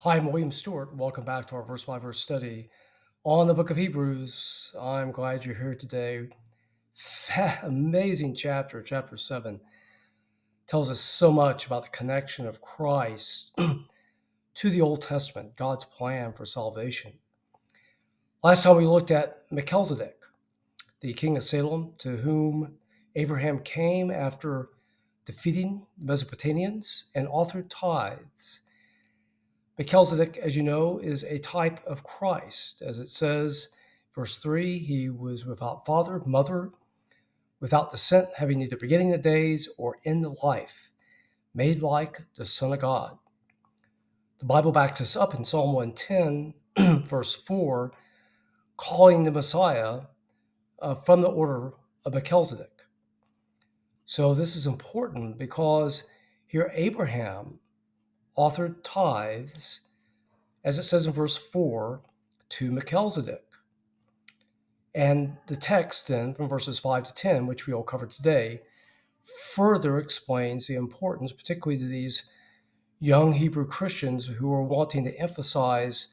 Hi, I'm William Stewart. Welcome back to our verse by verse study on the book of Hebrews. I'm glad you're here today. Amazing chapter, chapter 7, tells us so much about the connection of Christ to the Old Testament, God's plan for salvation. Last time we looked at Melchizedek, the king of Salem, to whom Abraham came after defeating the Mesopotamians and authored tithes. Melchizedek, as you know, is a type of Christ. As it says, verse 3, he was without father, mother, without descent, having neither beginning of days or end of life, made like the Son of God. The Bible backs us up in Psalm 110, verse 4, calling the Messiah from the order of Melchizedek. So this is important because here Abraham authored tithes, as it says in verse 4, to Melchizedek. And the text then from verses 5 to 10, which we will cover today, further explains the importance, particularly to these young Hebrew Christians who are wanting to emphasize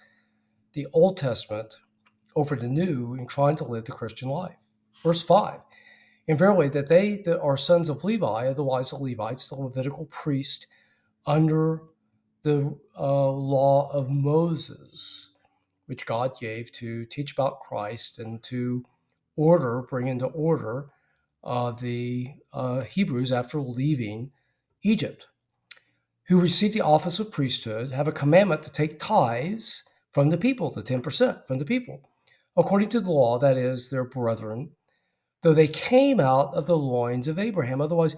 the Old Testament over the New and trying to live the Christian life. Verse 5, and verily that they that are sons of Levi, otherwise the Levites, the Levitical priest, under the law of Moses, which God gave to teach about Christ and to bring into order the Hebrews after leaving Egypt, who received the office of priesthood, have a commandment to take tithes from the people, the 10% from the people, according to the law, that is, their brethren, though they came out of the loins of Abraham. Otherwise,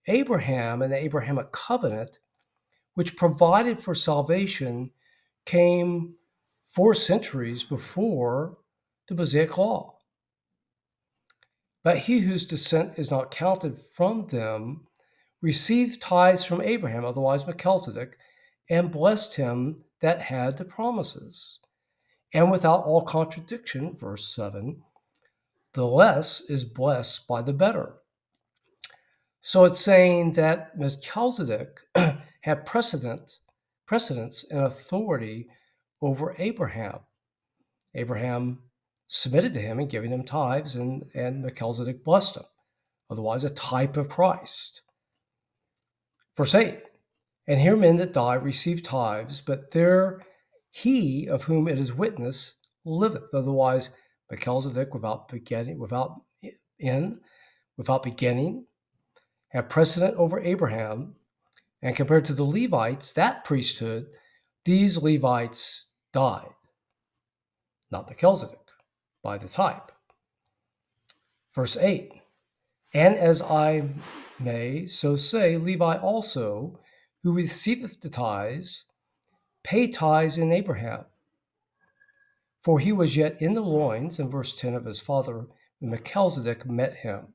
Abraham and the Abrahamic covenant, which provided for salvation, came 4 centuries before the Mosaic law. But he whose descent is not counted from them received tithes from Abraham, otherwise Melchizedek, and blessed him that had the promises. And without all contradiction, verse 7, the less is blessed by the better. So it's saying that Melchizedek had precedence and authority over Abraham. Abraham submitted to him in giving him tithes, and Melchizedek blessed him, otherwise a type of Christ. Verse 8, and here men that die receive tithes, but there he of whom it is witness liveth, otherwise Melchizedek without beginning, have precedent over Abraham, and compared to the Levites, that priesthood, these Levites died, not Melchizedek, by the type. Verse 8, and as I may so say, Levi also, who receiveth the tithes, pay tithes in Abraham. For he was yet in the loins, in verse 10, of his father, when Melchizedek met him.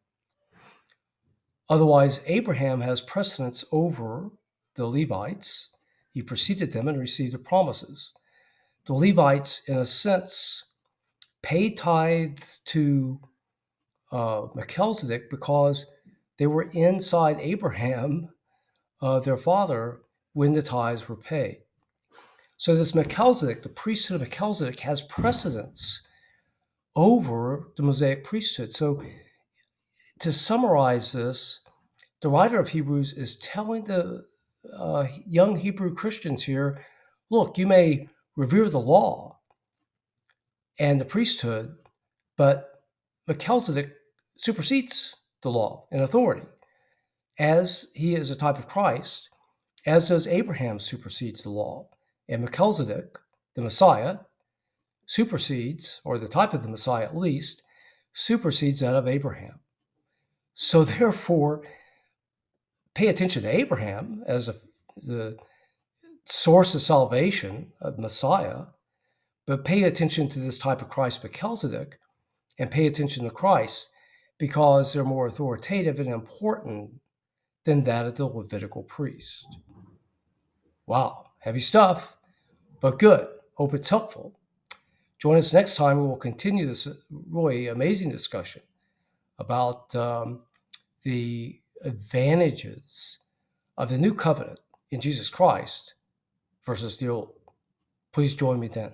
Otherwise, Abraham has precedence over the Levites. He preceded them and received the promises. The Levites, in a sense, paid tithes to Melchizedek because they were inside Abraham, their father, when the tithes were paid. So this Melchizedek, the priesthood of Melchizedek, has precedence over the Mosaic priesthood. So to summarize this, the writer of Hebrews is telling the young Hebrew Christians here, look, you may revere the law and the priesthood, but Melchizedek supersedes the law in authority, as he is a type of Christ, as does Abraham supersedes the law. And Melchizedek, the Messiah, supersedes, or the type of the Messiah at least, supersedes that of Abraham. So therefore, pay attention to Abraham as the source of salvation of Messiah, but pay attention to this type of Christ, Melchizedek, and pay attention to Christ because they're more authoritative and important than that of the Levitical priest. Wow, heavy stuff, but good. Hope it's helpful. Join us next time. We will continue this really amazing discussion about the advantages of the new covenant in Jesus Christ versus the old. Please join me then.